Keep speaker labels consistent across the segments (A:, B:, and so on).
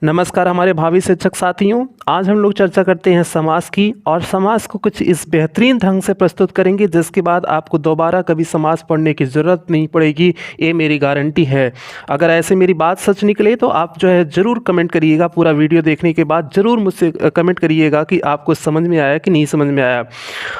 A: नमस्कार हमारे भावी शिक्षक साथियों। आज हम लोग चर्चा करते हैं समास की और समास को कुछ इस बेहतरीन ढंग से प्रस्तुत करेंगे जिसके बाद आपको दोबारा कभी समास पढ़ने की ज़रूरत नहीं पड़ेगी, ये मेरी गारंटी है। अगर ऐसे मेरी बात सच निकले तो आप जो है ज़रूर कमेंट करिएगा। पूरा वीडियो देखने के बाद ज़रूर मुझसे कमेंट करिएगा कि आपको समझ में आया कि नहीं समझ में आया।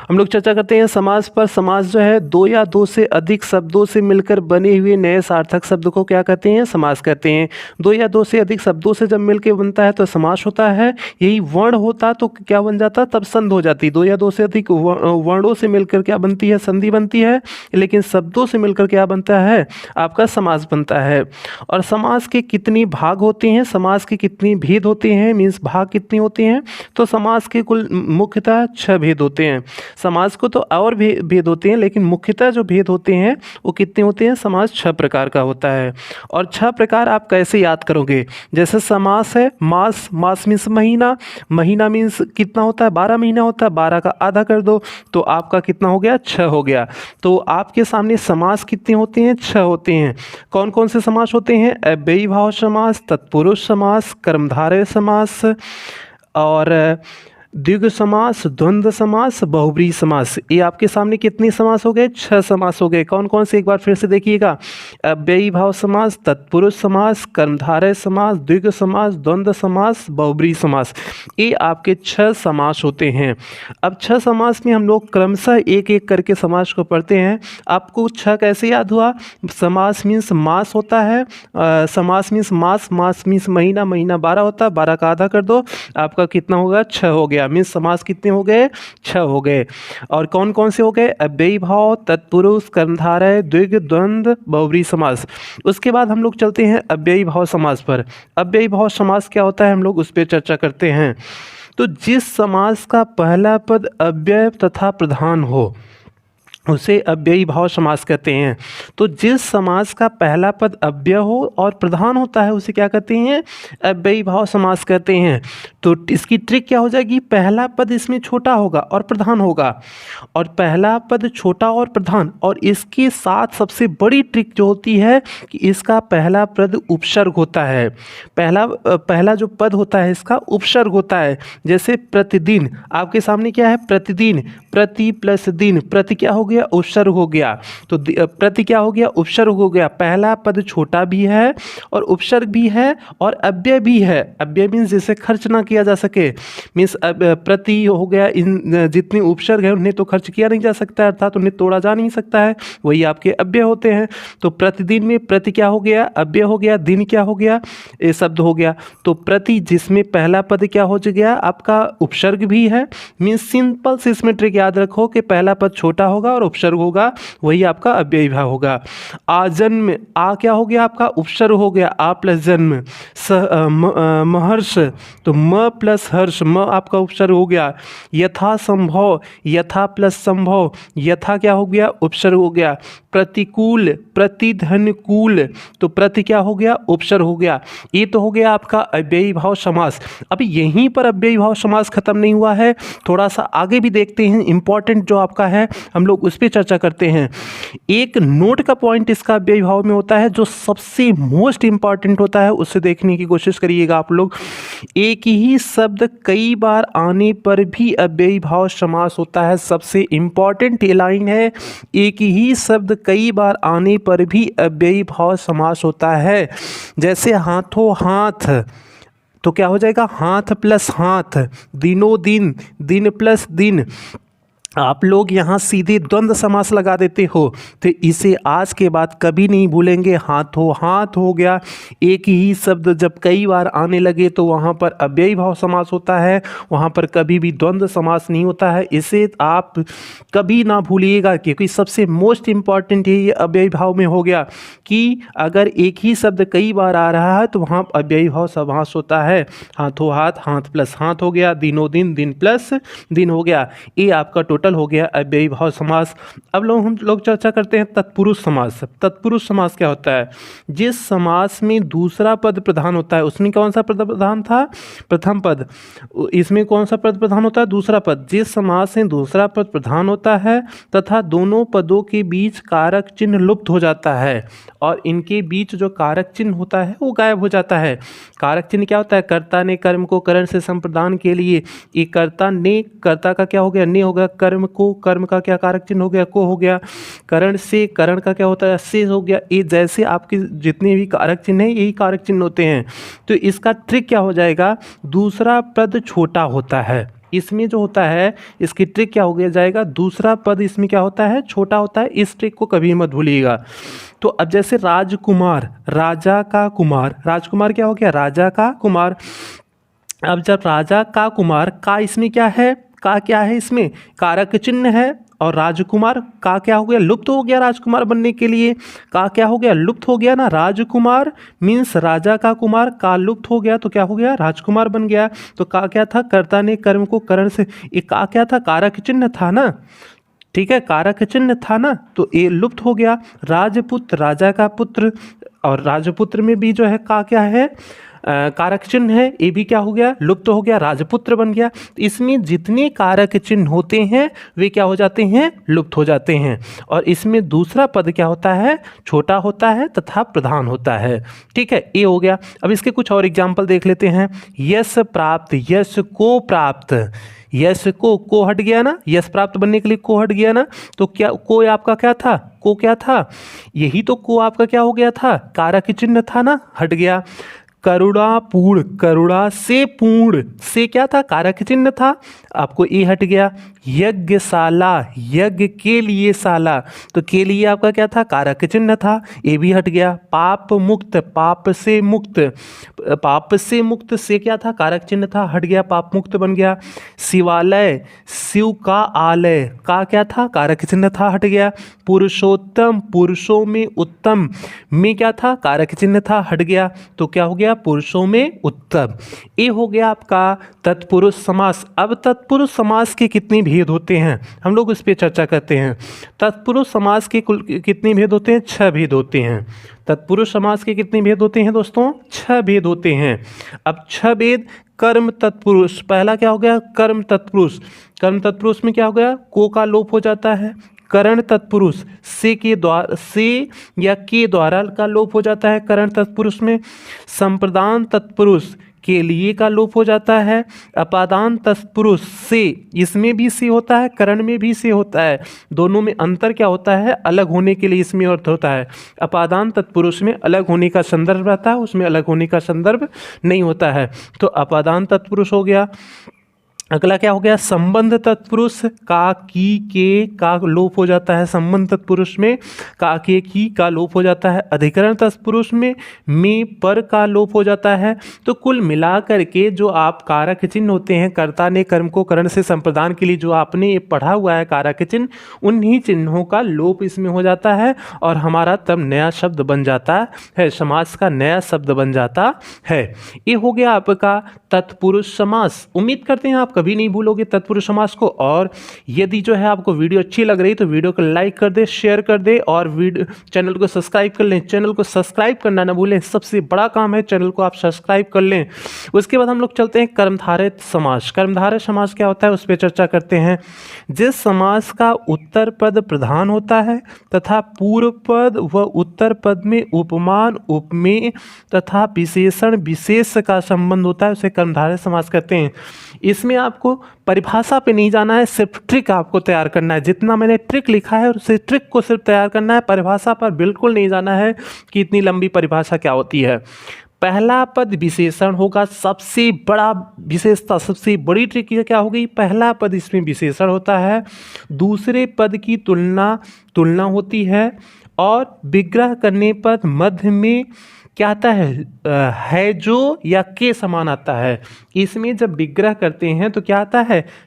A: हम लोग चर्चा करते हैं समास पर। समास जो है दो या दो से अधिक शब्दों से मिलकर बने हुए नए सार्थक शब्द को क्या कहते हैं? समास कहते हैं। दो या दो से अधिक शब्दों से जब मिलकर बनता है तो समास होता है। यही वर्ण होता तो क्या बन जाता? तब संधि हो जाती। दो या दो से अधिक वर्णों से मिलकर क्या बनती है? संधि बनती है। लेकिन शब्दों से मिलकर क्या बनता है? आपका समास बनता है। और समास के कितने भाग होते हैं? समास के कितने भेद होते हैं? मीन्स भाग कितने होते हैं? तो समास के कुल मुख्यतः 6 भेद होते हैं। समास को तो और भी भेद होते हैं, लेकिन मुख्यतः जो भेद होते हैं वो कितने होते हैं? समास 6 प्रकार का होता है। और 6 प्रकार आप कैसे याद करोगे? जैसे समास है मास, मास मीन्स महीना, महीना मीन्स कितना होता है? 12 महीना होता है। 12 का आधा कर दो तो आपका कितना हो गया? 6 हो गया। तो आपके सामने समास कितने होते हैं? 6 होते हैं। कौन कौन से समास होते हैं? अव्ययी भाव समास, तत्पुरुष समास, कर्मधारय समास और द्विगु समास, द्वंद्व समास, बहुब्रीहि समास। ये आपके सामने कितने समास हो गए? 6 समास हो गए। कौन कौन से? एक बार फिर से देखिएगा। अव्ययी भाव समास, तत्पुरुष समास, कर्मधारय समास, द्विगु समास, द्वंद्व समास, बहुब्रीहि समास। ये आपके 6 समास होते हैं। अब 6 समास में हम लोग क्रमशः एक एक करके समास को पढ़ते हैं। आपको 6 कैसे याद हुआ? समास मीन्स मास होता है, समास मीन्स मास, मास मीन्स महीना, महीना 12 होता है। 12 का आधा कर दो, आपका कितना होगा? 6 हो गया। मीन्स समास कितने हो गए? 6 हो गए। और कौन कौन से हो गए? अव्ययी भाव, तत्पुरुष, कर्मधारय, द्विगु, द्वंद्व, बहुब्रीहि समास। उसके बाद हम लोग चलते हैं अव्ययी भाव समास पर। अव्ययी भाव समास क्या होता है, हम लोग उस पर चर्चा करते हैं। तो जिस समास का पहला पद अव्यय तथा प्रधान हो उसे अव्ययी भाव समास कहते हैं। तो जिस समास का पहला पद अव्यय हो और प्रधान होता है उसे क्या कहते हैं? अव्ययी भाव समास कहते हैं। तो इसकी ट्रिक क्या हो जाएगी? पहला पद इसमें छोटा होगा और प्रधान होगा, और पहला पद छोटा और प्रधान, और इसके साथ सबसे बड़ी ट्रिक जो होती है कि इसका पहला पद उपसर्ग होता है। पहला जो पद होता है इसका उपसर्ग होता है। जैसे प्रतिदिन, आपके सामने क्या है? प्रतिदिन, प्रति प्लस दिन, प्रति क्या हो गया? उपसर्ग हो गया। तो प्रति क्या हो गया? उपसर्ग हो गया। पहला पद छोटा भी है और उपसर्ग भी है और अव्यय भी है। अव्यय मीन्स जिसे खर्च ना किया जा सके, मीन्स प्रति हो गया। इन जितने उपसर्ग है उन्हें तो खर्च किया नहीं जा सकता, अर्थात उन्हें तोड़ा जा नहीं सकता है, वही आपके अव्यय होते हैं। तो प्रतिदिन में प्रति क्या हो गया? अव्यय हो गया। दिन क्या हो गया? ये शब्द हो गया। तो प्रति जिसमें पहला पद क्या हो गया? आपका उपसर्ग भी है। मीन्स सिंपल से इसमें ट्रिक याद रखो कि पहला पद छोटा होगा और उपसर्ग होगा, वही आपका अव्ययी भाव होगा। आजन्म, आ क्या हो गया? आपका उपसर्ग हो गया। आ प्लस जन्म। महर्ष, तो म प्लस हर्ष, म आपका उपसर्ग हो गया। यथा संभव, यथा प्लस संभव, यथा क्या हो गया? उपसर्ग हो गया। प्रतिकूल, प्रतिधनुकूल, तो प्रति क्या हो गया? उपसर्ग हो गया। ये तो हो गया आपका अव्ययी भाव समास। अभी यहीं पर अव्ययी भाव समास खत्म नहीं हुआ है, थोड़ा सा आगे भी देखते हैं। इंपॉर्टेंट जो आपका है हम लोग उस पर चर्चा करते हैं। एक नोट का पॉइंट इसका अव्ययी भाव में होता है जो सबसे मोस्ट इंपॉर्टेंट होता है, उससे देखने की कोशिश करिएगा आप लोग। एक ही शब्द कई बार आने पर भी अव्ययी भाव समास होता है। सबसे इंपॉर्टेंट ये लाइन है, एक ही शब्द कई बार आने पर भी अव्ययी भाव समास होता है। जैसे हाथों हाथ, तो क्या हो जाएगा? हाथ प्लस हाथ। दिनों दिन, दिन प्लस दिन। आप लोग यहाँ सीधे द्वंद्व समास लगा देते हो, तो इसे आज के बाद कभी नहीं भूलेंगे। हाथों हाथ हो गया। एक ही शब्द जब कई बार आने लगे तो वहाँ पर अव्ययी भाव समास होता है, वहाँ पर कभी भी द्वंद्व समास नहीं होता है। इसे आप कभी ना भूलिएगा, क्योंकि सबसे मोस्ट इम्पॉर्टेंट ये अव्ययी भाव में हो गया कि अगर एक ही शब्द कई बार आ रहा है तो वहाँ अव्ययी भाव समास होता है। हाथों हाथ, हाथ प्लस हाथ हो गया। दिनों दिन, दिन प्लस दिन हो गया। ये आपका टोटल हो गया अव्ययीभाव समास। अब हम लोग चर्चा करते हैं तत्पुरुष समास। तत्पुरुष समास क्या होता है? जिस समास में दूसरा पद प्रधान होता है, उसमें कौन सा पद प्रधान था? प्रथम पद। इसमें कौन सा पद प्रधान होता है? दूसरा पद। जिस समास में दूसरा पद प्रधान होता है तथा दोनों पदों के बीच कारक चिन्ह लुप्त हो जाता है और इनके बीच जो कारक चिन्ह होता है वो गायब हो जाता है। कारक चिन्ह क्या होता है? कर्ता ने कर्म को करण से संप्रदान के लिए, ये कर्ता ने, कर्ता का क्या हो गया? ने हो गया। कर्म को, कर्म का क्या कारक चिन्ह हो गया? को हो गया। करण से, करण का क्या होता है? से हो गया। ये जैसे आपके जितने भी कारक चिन्ह हैं यही कारक चिन्ह होते हैं। तो इसका ट्रिक क्या हो जाएगा? दूसरा पद छोटा होता है। इसमें जो होता है इसकी ट्रिक क्या हो गया जाएगा? दूसरा पद इसमें क्या होता है? छोटा होता है। इस ट्रिक को कभी मत भूलिएगा। तो अब जैसे राजकुमार, राजा का कुमार, राजकुमार क्या हो गया? राजा का कुमार। अब जब राजा का कुमार, का इसमें क्या है? का क्या है? इसमें कारक चिन्ह है और राजकुमार का क्या हो गया? लुप्त हो गया। राजकुमार बनने के लिए का क्या हो गया? लुप्त हो गया ना। राजकुमार मीन्स राजा का कुमार, का लुप्त हो गया तो क्या हो गया? राजकुमार बन गया। तो का क्या था? कर्ता ने कर्म को करण से, ये का क्या था? कारक चिन्ह था ना, ठीक है, कारक चिन्ह था ना, तो ये लुप्त हो गया। राजपुत्र, राजा का पुत्र, और राजपुत्र में भी जो है का क्या है? कारक चिन्ह है, ये भी क्या हो गया? लुप्त हो गया, राजपुत्र बन गया। इसमें जितने कारक चिन्ह होते हैं वे क्या हो जाते हैं? लुप्त हो जाते हैं। और इसमें दूसरा पद क्या होता है? छोटा होता है तथा प्रधान होता है। ठीक है, ये हो गया। अब इसके कुछ और एग्जाम्पल देख लेते हैं। यश प्राप्त, यश को प्राप्त, यश को हट गया ना, यश प्राप्त बनने के लिए को हट गया ना, तो क्या को आपका क्या था? को क्या था? यही तो को आपका क्या हो गया था? कारक चिन्ह था ना, हट गया। करुणा पूर्ण, करुणा से पूर्ण, से क्या था? कारक चिन्ह था, आपको ए हट गया। यज्ञशाला, यज्ञ के लिए शाला, तो के लिए आपका क्या था? कारक चिन्ह था, ए भी हट गया। पाप मुक्त, पाप से मुक्त, पाप से मुक्त से क्या था? कारक चिन्ह था, हट गया, पाप मुक्त बन गया। शिवालय, शिव का आलय, का क्या था? कारक चिन्ह था, हट गया। पुरुषोत्तम, पुरुषों में उत्तम, में क्या था? कारक चिन्ह था, हट गया, तो क्या हो गया? पुरुषों में उत्तम। ये हो गया आपका तत्पुरुष समास। अब तत्पुरुष समास के कितने भेद होते हैं हम लोग इस पे चर्चा करते हैं। तत्पुरुष समास के कुल कितने भेद होते हैं? 6 भेद होते हैं। तत्पुरुष समास के कितने भेद होते हैं दोस्तों? 6 भेद होते हैं। अब 6 भेद। कर्म तत्पुरुष, पहला क्या हो गया? कर्म तत्पुरुष। कर्म तत्पुरुष में क्या हो गया? को का लोप हो जाता है। करण तत्पुरुष, से के द्वारा, से या के द्वारा का लोप हो जाता है करण तत्पुरुष में। संप्रदान तत्पुरुष, के लिए का लोप हो जाता है। अपादान तत्पुरुष, से, इसमें भी से होता है, करण में भी से होता है। दोनों में अंतर क्या होता है? अलग होने के लिए इसमें अर्थ होता है। अपादान तत्पुरुष में अलग होने का संदर्भ रहता है, उसमें अलग होने का संदर्भ नहीं होता है। तो अपादान तत्पुरुष हो गया। अगला क्या हो गया? संबंध तत्पुरुष, का, की, के का लोप हो जाता है। संबंध तत्पुरुष में का, के, की का लोप हो जाता है। अधिकरण तत्पुरुष में पर का लोप हो जाता है। तो कुल मिलाकर के जो आप कारक चिन्ह होते हैं, कर्ता ने कर्म को करण से संप्रदान के लिए जो आपने ये पढ़ा हुआ है कारक चिन्ह, उन्हीं चिन्हों का लोप इसमें हो जाता है और हमारा तब नया शब्द बन जाता है, समास का नया शब्द बन जाता है। ये हो गया आपका तत्पुरुष समास। उम्मीद करते हैं आप कभी नहीं भूलोगे तत्पुरुष समास को। और यदि जो है आपको वीडियो अच्छी लग रही तो वीडियो को लाइक कर दे, शेयर कर दे और चैनल को सब्सक्राइब कर लें। चैनल को सब्सक्राइब करना ना भूलें, सबसे बड़ा काम है, चैनल को आप सब्सक्राइब कर लें। उसके बाद हम लोग चलते हैं कर्मधारय समास। कर्मधारय समास क्या होता है उस पर चर्चा करते हैं। जिस समास का उत्तर पद प्रधान होता है तथा पूर्व पद व उत्तर पद में उपमान, उपमेय तथा विशेषण विशेष का संबंध होता है उसे कर्मधारय समास कहते हैं। इसमें आपको परिभाषा पे नहीं जाना है, सिर्फ ट्रिक आपको तैयार करना है। जितना मैंने ट्रिक लिखा है उसे ट्रिक को सिर्फ तैयार करना है, परिभाषा पर बिल्कुल नहीं जाना है कि इतनी लंबी परिभाषा क्या होती है। पहला पद विशेषण होगा, सबसे बड़ा विशेषता, सबसे बड़ी ट्रिक क्या होगी? पहला पद इसमें विशेषण होता है, दूसरे पद की तुलना होती है और विग्रह करने पर मध्य में क्या आता है जो या के समान आता है। इसमें जब विग्रह करते हैं तो क्या आता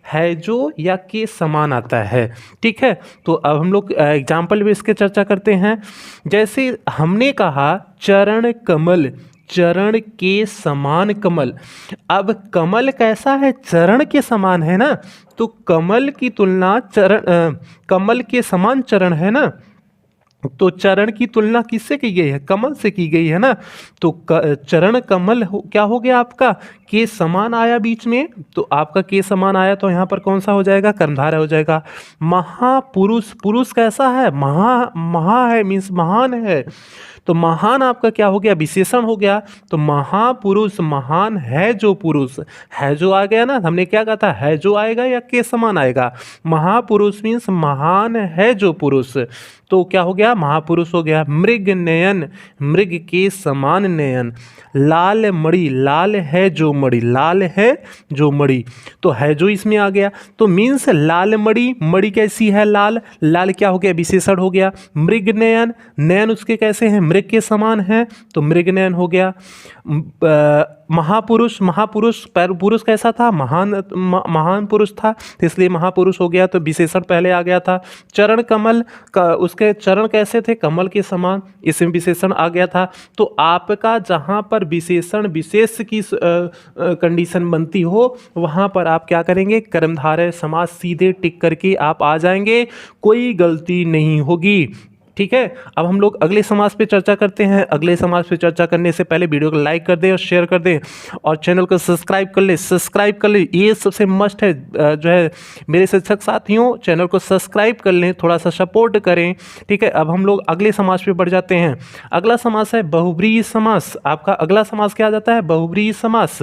A: है जो या के समान आता है। ठीक है, तो अब हम लोग एग्जाम्पल भी इसके चर्चा करते हैं। जैसे हमने कहा चरण कमल, चरण के समान कमल। अब कमल कैसा है? चरण के समान है ना, तो कमल की तुलना कमल के समान चरण है ना, तो चरण की तुलना किससे की गई है? कमल से की गई है ना। तो चरण कमल क्या हो गया आपका? के समान आया बीच में, तो आपका के समान आया तो यहाँ पर कौन सा हो जाएगा? कर्मधारय हो जाएगा। महापुरुष, पुरुष कैसा है? महा है, मीन्स महान है, तो महान आपका क्या हो गया? विशेषण हो गया। तो महापुरुष, महान है जो पुरुष, है जो आ गया ना, हमने क्या कहा था? है जो आएगा या के समान आएगा? महापुरुष मीन्स महान है जो पुरुष, तो क्या हो गया? महापुरुष हो गया। मृग नयन, मृग के समान नयन। लाल मणि, लाल है जो मणि, लाल है जो मणि, तो है जो इसमें आ गया, तो मीन्स लाल मणि, मणि कैसी है? लाल, लाल क्या हो गया? विशेषण हो गया। मृग नयन, नयन उसके कैसे हैं? मृग के समान है, तो मृग नयन हो गया। महापुरुष, महापुरुष पुरुष कैसा था? महान पुरुष था, तो इसलिए महापुरुष हो गया, तो विशेषण पहले आ गया था। चरण कमल का, उसके चरण कैसे थे? कमल के समान, इसमें विशेषण आ गया था। तो आपका जहाँ पर विशेषण विशेष की कंडीशन बनती हो, वहाँ पर आप क्या करेंगे? कर्मधारय समास सीधे टिक करके आप आ जाएंगे, कोई गलती नहीं होगी। ठीक है, अब हम लोग अगले समास पे चर्चा करते हैं। अगले समास पे चर्चा करने से पहले वीडियो को लाइक कर दें और शेयर कर दें, और चैनल को सब्सक्राइब कर ले, सब्सक्राइब कर ले, ये सबसे मस्ट है। जो है मेरे शिक्षक साथियों, चैनल को सब्सक्राइब कर लें, थोड़ा सा सपोर्ट करें। ठीक है, अब हम लोग अगले समास पे बढ़ जाते हैं। अगला समास है बहुब्रीहि समास। आपका अगला समास क्या आ जाता है? बहुब्रीहि समास।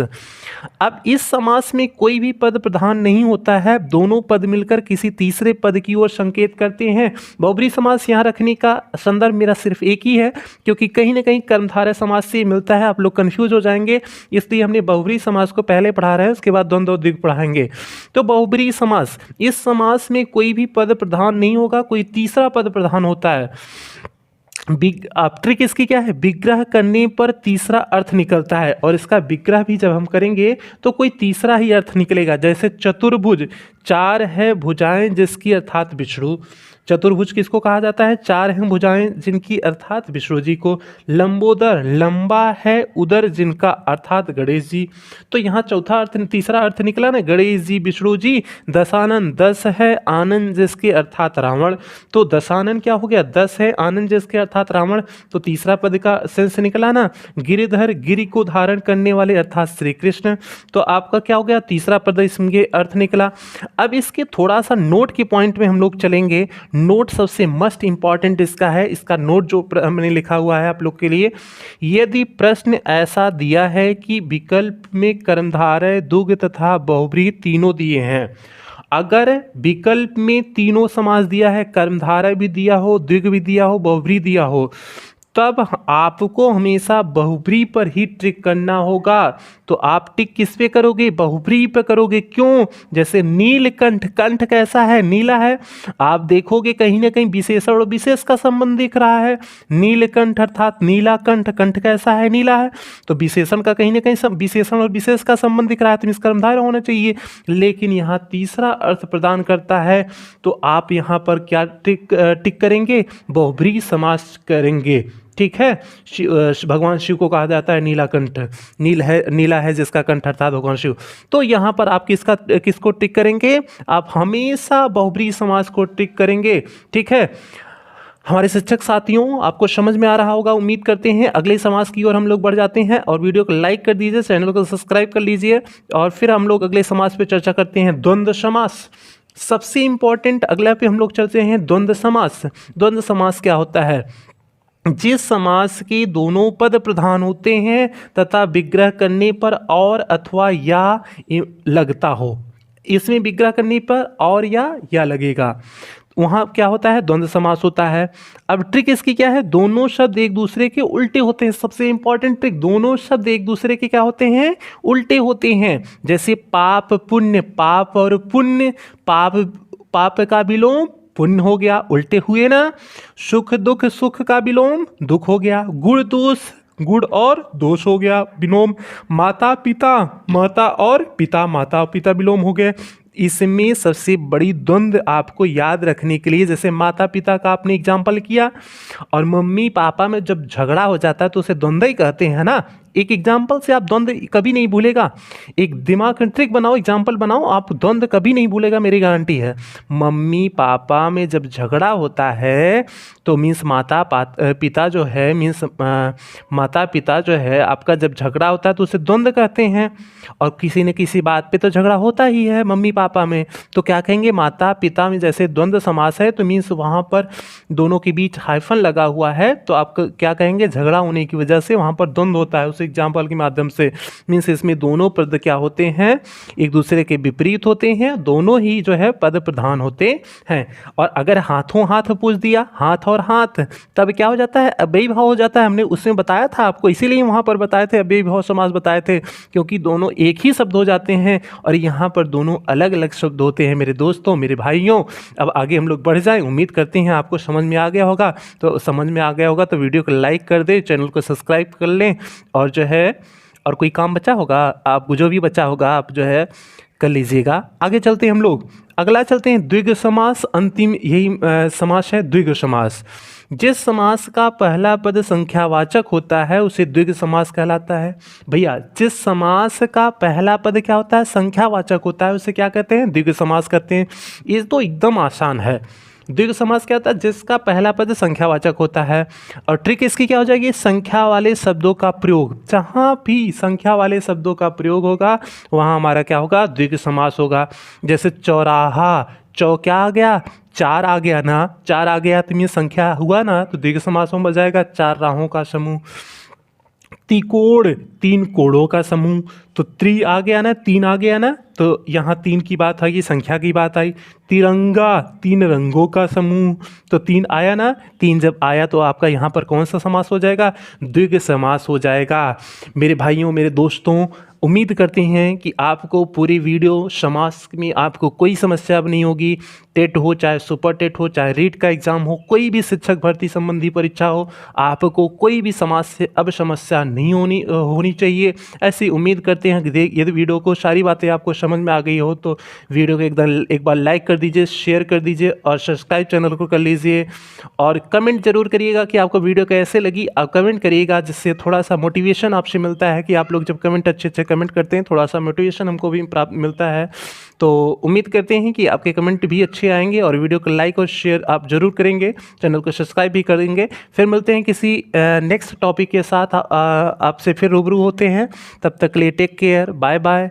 A: अब इस समास में कोई भी पद प्रधान नहीं होता है, दोनों पद मिलकर किसी तीसरे पद की ओर संकेत करते हैं। बहुब्रीहि समास यहाँ रखने का संदर्भ मेरा सिर्फ एक ही है, क्योंकि कहीं ना कहीं कर्मधारय समास से मिलता है, आप लोग कंफ्यूज हो जाएंगे, इसलिए हमने बहुब्रीहि समास को पहले पढ़ा रहे हैं, उसके बाद द्वंद्व द्विगु पढ़ाएंगे। तो बहुब्रीहि समास, इस समास में कोई भी पद प्रधान नहीं होगा, कोई तीसरा पद प्रधान होता है। ट्रिक इसकी क्या है? विग्रह करने पर तीसरा अर्थ निकलता है, और इसका विग्रह भी जब हम करेंगे तो कोई तीसरा ही अर्थ निकलेगा। जैसे चतुर्भुज, चार है भुजाएं जिसकी अर्थात विष्णु। चतुर्भुज किसको कहा जाता है? चार हैं भुजाएं जिनकी अर्थात विष्णु जी को। लंबोदर, लंबा है उदर जिनका अर्थात गणेश जी। तो यहाँ चौथा अर्थ, तीसरा अर्थ निकला ना, गणेश जी, विष्णु जी। दशानन, दस है आनंद जिसके अर्थात रावण, तो दशानन क्या हो गया? दस है आनंद जिसके अर्थात रावण, तो तीसरा पद का सेंस निकला ना। गिरिधर, गिरि को धारण करने वाले अर्थात श्री कृष्ण, तो आपका क्या हो गया? तीसरा पद इसमें अर्थ निकला। अब इसके थोड़ा सा नोट के पॉइंट में हम लोग चलेंगे। नोट सबसे मस्ट इंपॉर्टेंट इसका है, इसका नोट जो हमने लिखा हुआ है आप लोग के लिए। यदि प्रश्न ऐसा दिया है कि विकल्प में कर्मधारय, द्विगु तथा बहुब्रीहि तीनों दिए हैं, अगर विकल्प में तीनों समास दिया है, कर्मधारय भी दिया हो, द्विगु भी दिया हो, बहुब्रीहि दिया हो, तब आपको हमेशा बहुब्रीहि पर ही टिक करना होगा। तो आप टिक किस पे करोगे? बहुब्रीहि पे करोगे। क्यों? जैसे नीलकंठ, कंठ कैसा है? नीला है। आप देखोगे कहीं ना कहीं विशेषण और विशेष का संबंध दिख रहा है। नीलकंठ अर्थात नीला कंठ, कंठ कैसा है? नीला है। तो विशेषण का कहीं ना कहीं विशेषण और विशेष का संबंध दिख रहा है, तो इसका कर्मधारय होना चाहिए। लेकिन यहाँ तीसरा अर्थ प्रदान करता है, तो आप यहाँ पर क्या टिक करेंगे? बहुब्रीहि समास करेंगे। ठीक है, भगवान शिव को कहा जाता है नीलाकंठ, नीला है जिसका कंठ अर्थात भगवान शिव। तो यहाँ पर आप किसको टिक करेंगे? आप हमेशा बहुब्रीहि समास को टिक करेंगे। ठीक है, हमारे शिक्षक साथियों, आपको समझ में आ रहा होगा, उम्मीद करते हैं। अगले समास की ओर हम लोग बढ़ जाते हैं, और वीडियो को लाइक कर दीजिए, चैनल को सब्सक्राइब कर लीजिए, और फिर हम लोग अगले समास पे चर्चा करते हैं। द्वंद्व समास सबसे इंपॉर्टेंट, अगला पे हम लोग चलते हैं द्वंद्व समास। द्वंद्व समास क्या होता है? जिस समास के दोनों पद प्रधान होते हैं तथा विग्रह करने पर और अथवा या लगता हो, इसमें विग्रह करने पर और या लगेगा, वहाँ क्या होता है? द्वंद्व समास होता है। अब ट्रिक इसकी क्या है? दोनों शब्द एक दूसरे के उल्टे होते हैं। सबसे इंपॉर्टेंट ट्रिक, दोनों शब्द एक दूसरे के क्या होते हैं? उल्टे होते हैं। जैसे पाप पुण्य, पाप और पुण्य, पाप का विलोम पुण्य हो गया, उल्टे हुए ना। सुख दुख, सुख का विलोम दुख हो गया। गुण दोष, गुण और दोष हो गया विलोम। माता पिता, माता और पिता, माता पिता विलोम हो गए। इसमें सबसे बड़ी द्वंद्व आपको याद रखने के लिए, जैसे माता पिता का आपने एग्जाम्पल किया, और मम्मी पापा में जब झगड़ा हो जाता है तो उसे द्वंद्व ही कहते हैं ना। एक एग्जाम्पल से आप द्वंद्व कभी नहीं भूलेगा। एक दिमाग का ट्रिक बनाओ, एग्जाम्पल बनाओ, आप द्वंद्व कभी नहीं भूलेगा, मेरी गारंटी है। मम्मी पापा में जब झगड़ा होता है तो मीन्स पिता जो है, मीन्स माता पिता जो है आपका, जब झगड़ा होता है तो उसे द्वंद्व कहते हैं। और किसी न किसी बात पे तो झगड़ा होता ही है मम्मी पापा में, तो क्या कहेंगे, माता पिता में जैसे द्वंद्व समास है तो मीन्स वहाँ पर दोनों के बीच हाइफन लगा हुआ है, तो आप क्या कहेंगे, झगड़ा होने की वजह से वहाँ पर द्वंद्व होता है। उस एग्जाम्पल के माध्यम से मीन्स इसमें दोनों पद क्या होते हैं, एक दूसरे के विपरीत होते हैं, दोनों ही जो है पद प्रधान होते हैं। और अगर हाथों हाथ पूछ दिया, हाथ और हाथ, तब क्या हो जाता है, अव्ययी भाव हो जाता है। हमने उसमें बताया था आपको, इसीलिए वहाँ पर बताए थे अव्ययी भाव समास बताए थे, क्योंकि दोनों एक ही शब्द हो जाते हैं और यहाँ पर दोनों अलग अलग शब्द होते हैं। मेरे दोस्तों, मेरे भाइयों, अब आगे हम लोग बढ़ जाएं। उम्मीद करते हैं आपको समझ में आ गया होगा, तो समझ में आ गया होगा तो वीडियो को लाइक कर दें, चैनल को सब्सक्राइब कर लें, और जो है और कोई काम बचा होगा, आप जो भी बचा होगा आप जो है कर लीजिएगा। आगे चलते हैं हम लोग, अगला चलते हैं द्विगु समास। अंतिम यही समास है द्विगु समास। जिस समास का पहला पद संख्यावाचक होता है उसे द्विगु समास कहलाता है। भैया, जिस समास का पहला पद क्या होता है, संख्यावाचक होता है, उसे क्या कहते हैं, द्विगु समास कहते हैं। ये तो एकदम आसान है। द्विगु समास क्या होता है, जिसका पहला पद संख्यावाचक होता है। और ट्रिक इसकी क्या हो जाएगी, संख्या वाले शब्दों का प्रयोग, जहाँ भी संख्या वाले शब्दों का प्रयोग होगा वहाँ हमारा क्या होगा, द्विगु समास होगा। जैसे चौराहा, चौ क्या आ गया, चार आ गया ना, चार आ गया तो ये संख्या हुआ ना, तो द्विगु समास में बजाएगा, चार राहों का समूह। त्रिकोण, तीन कोणों का समूह, तो त्रि आ गया ना, तीन आ गया ना, तो यहाँ तीन की बात आई, संख्या की बात आई। तिरंगा, तीन रंगों का समूह, तो तीन आया ना, तीन जब आया तो आपका यहाँ पर कौन सा समास हो जाएगा, द्विगु समास हो जाएगा। मेरे भाइयों, मेरे दोस्तों, उम्मीद करते हैं कि आपको पूरी वीडियो समास में आपको कोई समस्या अब नहीं होगी। टेट हो, चाहे सुपर टेट हो, चाहे रीट का एग्ज़ाम हो, कोई भी शिक्षक भर्ती संबंधी परीक्षा हो, आपको कोई भी समास से अब समस्या नहीं होनी चाहिए, ऐसी उम्मीद करते हैं। यदि वीडियो को सारी बातें आपको समझ में आ गई हो तो वीडियो को एक बार लाइक कर दीजिए, शेयर कर दीजिए और सब्सक्राइब चैनल को कर लीजिए। और कमेंट जरूर करिएगा कि आपको वीडियो कैसे लगी, आप कमेंट करिएगा, जिससे थोड़ा सा मोटिवेशन आपसे मिलता है कि आप लोग जब कमेंट अच्छे कमेंट करते हैं, थोड़ा सा मोटिवेशन हमको भी प्राप्त मिलता है। तो उम्मीद करते हैं कि आपके कमेंट भी अच्छे आएंगे और वीडियो को लाइक और शेयर आप जरूर करेंगे, चैनल को सब्सक्राइब भी करेंगे। फिर मिलते हैं किसी नेक्स्ट टॉपिक के साथ, आपसे फिर रूबरू होते हैं। तब तक के लिए टेक केयर, बाय बाय।